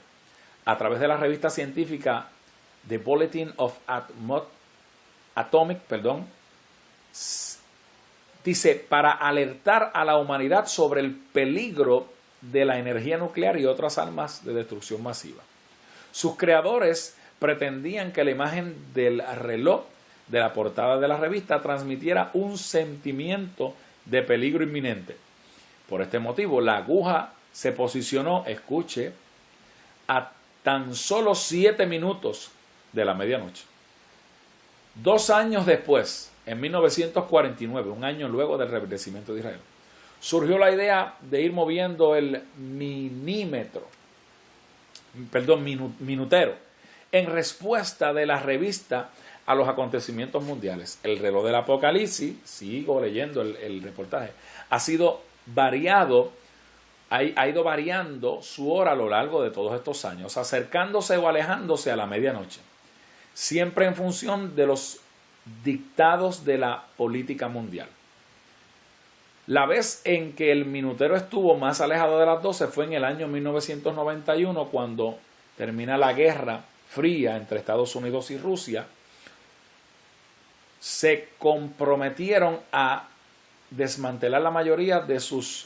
a través de la revista científica The Bulletin of Atomic, dice, para alertar a la humanidad sobre el peligro de la energía nuclear y otras armas de destrucción masiva. Sus creadores pretendían que la imagen del reloj de la portada de la revista transmitiera un sentimiento de peligro inminente. Por este motivo, la aguja se posicionó, escuche, a tan solo 7 minutos de la medianoche. 2 años después, en 1949, un año luego del reverdecimiento de Israel, surgió la idea de ir moviendo el minutero, en respuesta de la revista a los acontecimientos mundiales. El reloj del Apocalipsis, sigo leyendo el reportaje, ha ido variando su hora a lo largo de todos estos años, acercándose o alejándose a la medianoche, siempre en función de los dictados de la política mundial. La vez en que el minutero estuvo más alejado de las 12 fue en el año 1991, cuando termina la Guerra Fría entre Estados Unidos y Rusia. Se comprometieron a desmantelar la mayoría de sus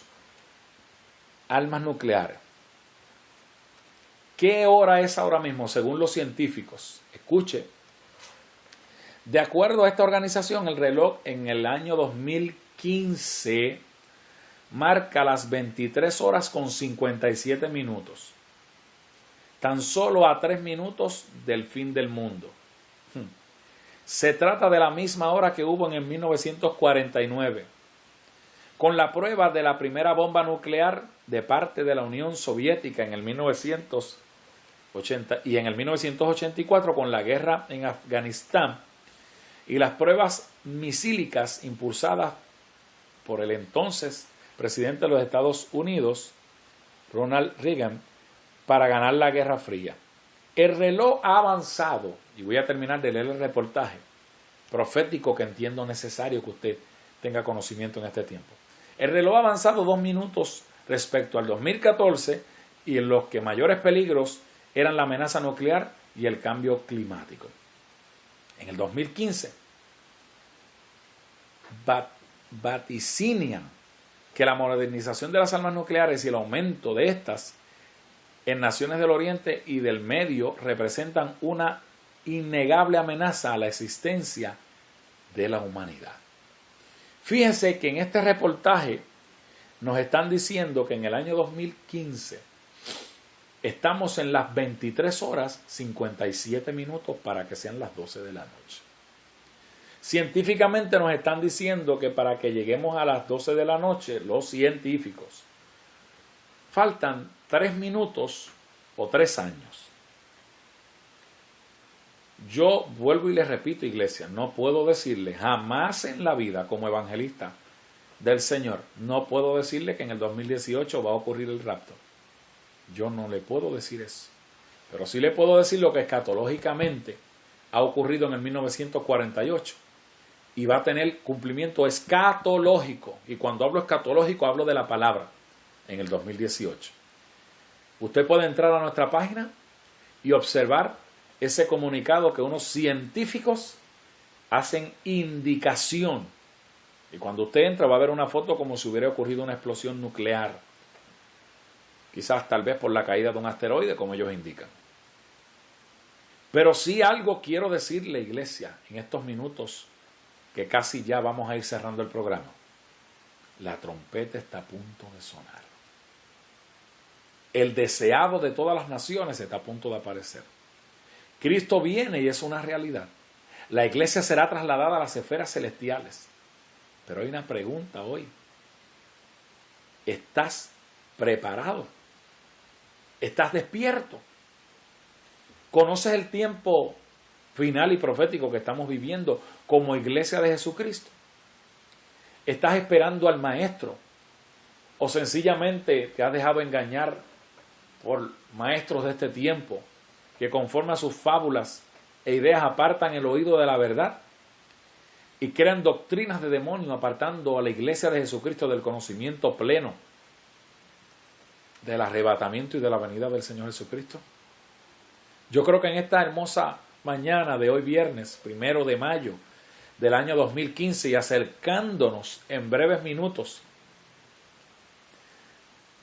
armas nucleares. ¿Qué hora es ahora mismo, según los científicos? Escuche. De acuerdo a esta organización, el reloj en el año 2015 marca las 23 horas con 57 minutos. Tan solo a 3 minutos del fin del mundo. Se trata de la misma hora que hubo en el 1949, con la prueba de la primera bomba nuclear de parte de la Unión Soviética en el 1980 y en el 1984 con la guerra en Afganistán, y las pruebas misílicas impulsadas por el entonces presidente de los Estados Unidos, Ronald Reagan, para ganar la Guerra Fría. El reloj ha avanzado, y voy a terminar de leer el reportaje profético que entiendo necesario que usted tenga conocimiento en este tiempo. El reloj ha avanzado 2 minutos respecto al 2014, y en los que mayores peligros eran la amenaza nuclear y el cambio climático. En el 2015, vaticinian que la modernización de las armas nucleares y el aumento de estas en naciones del Oriente y del Medio representan una innegable amenaza a la existencia de la humanidad. Fíjense que en este reportaje nos están diciendo que en el año 2015 estamos en las 23 horas 57 minutos para que sean las 12 de la noche. Científicamente nos están diciendo que para que lleguemos a las 12 de la noche, los científicos, faltan 3 minutos o 3 años. Yo vuelvo y les repito, iglesia, no puedo decirle jamás en la vida como evangelista del Señor, no puedo decirle que en el 2018 va a ocurrir el rapto. Yo no le puedo decir eso. Pero sí le puedo decir lo que escatológicamente ha ocurrido en el 1948 y va a tener cumplimiento escatológico. Y cuando hablo escatológico hablo de la palabra en el 2018. Usted puede entrar a nuestra página y observar ese comunicado que unos científicos hacen indicación. Y cuando usted entra va a ver una foto como si hubiera ocurrido una explosión nuclear. Quizás tal vez por la caída de un asteroide, como ellos indican. Pero sí algo quiero decirle, iglesia, en estos minutos que casi ya vamos a ir cerrando el programa. La trompeta está a punto de sonar. El deseado de todas las naciones está a punto de aparecer. Cristo viene y es una realidad. La iglesia será trasladada a las esferas celestiales. Pero hay una pregunta hoy. ¿Estás preparado? ¿Estás despierto? ¿Conoces el tiempo final y profético que estamos viviendo como iglesia de Jesucristo? ¿Estás esperando al Maestro? ¿O sencillamente te has dejado engañar por maestros de este tiempo que conforme a sus fábulas e ideas apartan el oído de la verdad y crean doctrinas de demonio apartando a la iglesia de Jesucristo del conocimiento pleno del arrebatamiento y de la venida del Señor Jesucristo? Yo creo que en esta hermosa mañana de hoy viernes, 1 de mayo del año 2015 y acercándonos en breves minutos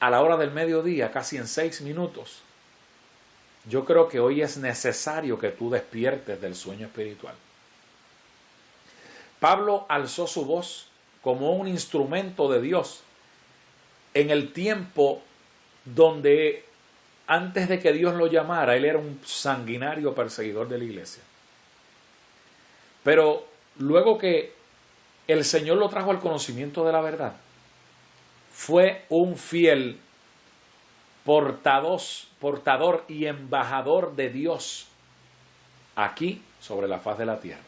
a la hora del mediodía, casi en 6 minutos, yo creo que hoy es necesario que tú despiertes del sueño espiritual. Pablo alzó su voz como un instrumento de Dios en el tiempo donde antes de que Dios lo llamara, él era un sanguinario perseguidor de la iglesia. Pero luego que el Señor lo trajo al conocimiento de la verdad, fue un fiel portador y embajador de Dios aquí sobre la faz de la tierra.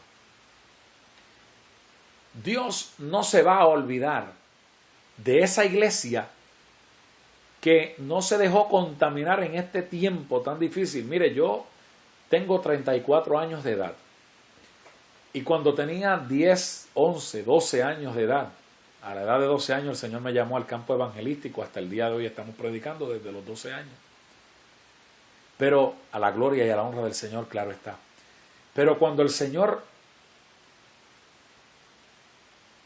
Dios no se va a olvidar de esa iglesia que no se dejó contaminar en este tiempo tan difícil. Mire, yo tengo 34 años de edad. Y cuando tenía 10, 11, 12 años de edad, a la edad de 12 años el Señor me llamó al campo evangelístico. Hasta el día de hoy estamos predicando desde los 12 años. Pero a la gloria y a la honra del Señor, claro está. Pero cuando el Señor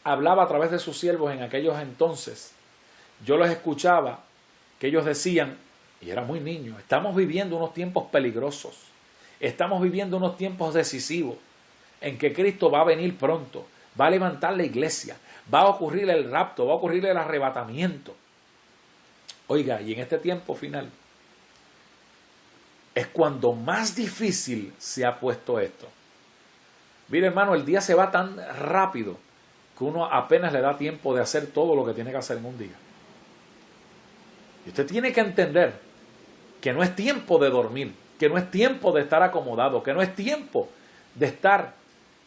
hablaba a través de sus siervos en aquellos entonces, yo los escuchaba que ellos decían, y era muy niño, estamos viviendo unos tiempos peligrosos, estamos viviendo unos tiempos decisivos, en que Cristo va a venir pronto, va a levantar la iglesia, va a ocurrir el rapto, va a ocurrir el arrebatamiento. Oiga, y en este tiempo final, es cuando más difícil se ha puesto esto. Mire, hermano, el día se va tan rápido que uno apenas le da tiempo de hacer todo lo que tiene que hacer en un día. Y usted tiene que entender que no es tiempo de dormir, que no es tiempo de estar acomodado, que no es tiempo de estar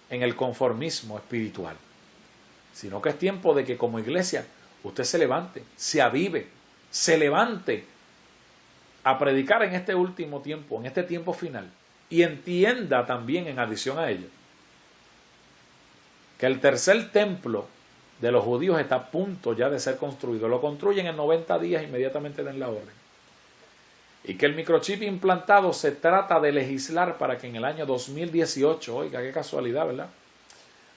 en el conformismo espiritual, sino que es tiempo de que como iglesia usted se levante, se avive, se levante a predicar en este último tiempo, en este tiempo final, y entienda también en adición a ello que el tercer templo de los judíos está a punto ya de ser construido. Lo construyen en 90 días, inmediatamente den la orden. Y que el microchip implantado se trata de legislar para que en el año 2018, oiga, qué casualidad, ¿verdad?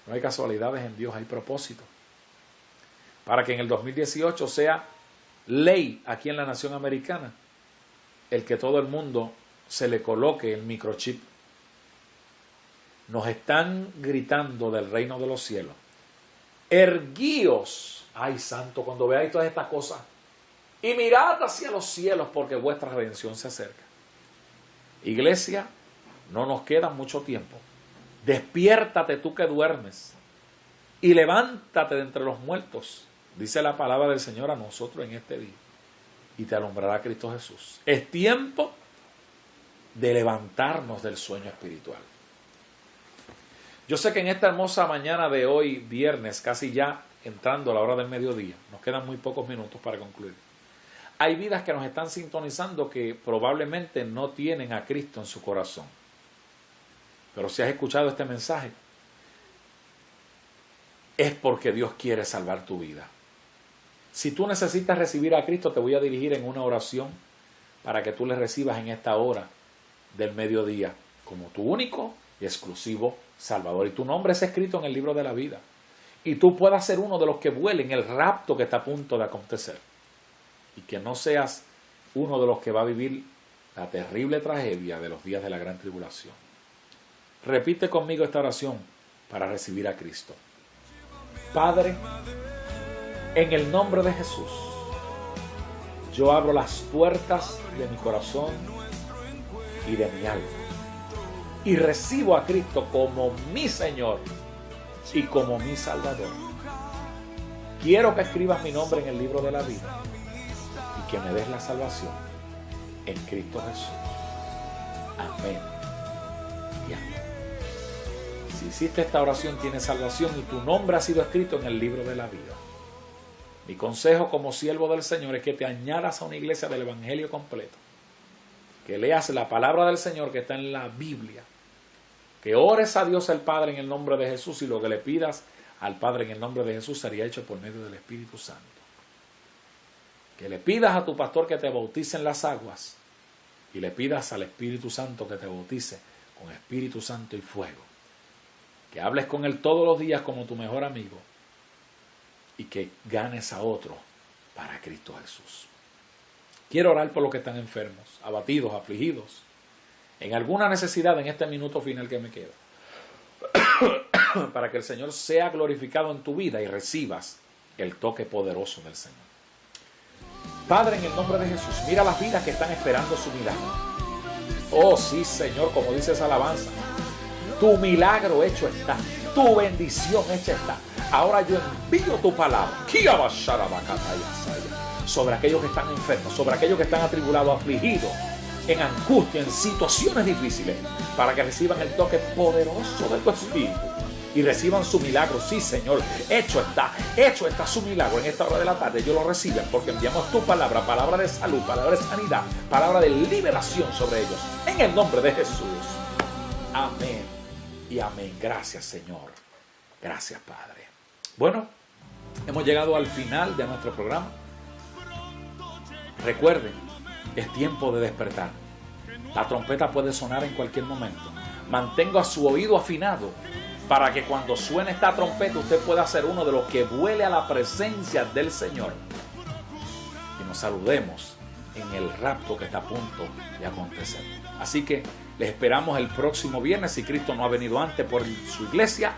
No hay casualidades en Dios, hay propósito. Para que en el 2018 sea ley aquí en la nación americana el que todo el mundo se le coloque el microchip. Nos están gritando del reino de los cielos: erguíos, ay santo, cuando veáis todas estas cosas, y mirad hacia los cielos, porque vuestra redención se acerca. Iglesia, no nos queda mucho tiempo. Despiértate tú que duermes y levántate de entre los muertos, dice la palabra del Señor a nosotros en este día, y te alumbrará Cristo Jesús. Es tiempo de levantarnos del sueño espiritual. Yo sé que en esta hermosa mañana de hoy, viernes, casi ya entrando a la hora del mediodía, nos quedan muy pocos minutos para concluir. Hay vidas que nos están sintonizando que probablemente no tienen a Cristo en su corazón. Pero si has escuchado este mensaje, es porque Dios quiere salvar tu vida. Si tú necesitas recibir a Cristo, te voy a dirigir en una oración para que tú le recibas en esta hora del mediodía como tu único y exclusivo Salvador. Y tu nombre es escrito en el libro de la vida. Y tú puedas ser uno de los que vuelen el rapto que está a punto de acontecer. Y que no seas uno de los que va a vivir la terrible tragedia de los días de la gran tribulación. Repite conmigo esta oración para recibir a Cristo. Padre, en el nombre de Jesús, yo abro las puertas de mi corazón y de mi alma y recibo a Cristo como mi Señor y como mi Salvador. Quiero que escribas mi nombre en el libro de la vida y que me des la salvación en Cristo Jesús. Amén y amén. Si hiciste esta oración, tienes salvación y tu nombre ha sido escrito en el libro de la vida. Mi consejo como siervo del Señor es que te añadas a una iglesia del Evangelio completo. Que leas la palabra del Señor que está en la Biblia. Que ores a Dios el Padre en el nombre de Jesús y lo que le pidas al Padre en el nombre de Jesús sería hecho por medio del Espíritu Santo. Que le pidas a tu pastor que te bautice en las aguas y le pidas al Espíritu Santo que te bautice con Espíritu Santo y fuego. Que hables con Él todos los días como tu mejor amigo y que ganes a otro para Cristo Jesús. Quiero orar por los que están enfermos, abatidos, afligidos, en alguna necesidad en este minuto final que me queda, para que el Señor sea glorificado en tu vida y recibas el toque poderoso del Señor. Padre, en el nombre de Jesús, mira las vidas que están esperando su milagro. Oh sí, Señor, como dice esa alabanza, tu milagro hecho está, tu bendición hecha está. Ahora yo envío tu palabra sobre aquellos que están enfermos, sobre aquellos que están atribulados, afligidos, en angustia, en situaciones difíciles, para que reciban el toque poderoso de tu Espíritu y reciban su milagro. Sí, Señor, hecho está su milagro en esta hora de la tarde. Ellos lo reciben porque enviamos tu palabra, palabra de salud, palabra de sanidad, palabra de liberación sobre ellos, en el nombre de Jesús. Amén y amén. Gracias, Señor. Gracias, Padre. Bueno, hemos llegado al final de nuestro programa. Recuerden, es tiempo de despertar. La trompeta puede sonar en cualquier momento. Mantenga su oído afinado para que cuando suene esta trompeta usted pueda ser uno de los que vuele a la presencia del Señor. Y nos saludemos en el rapto que está a punto de acontecer. Así que les esperamos el próximo viernes. Si Cristo no ha venido antes por su iglesia,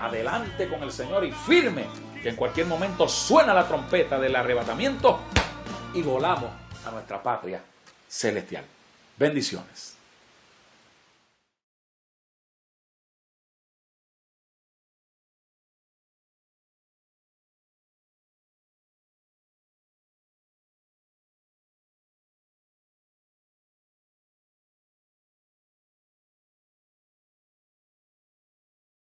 adelante con el Señor y firme, que en cualquier momento suena la trompeta del arrebatamiento y volamos a nuestra patria celestial. Bendiciones.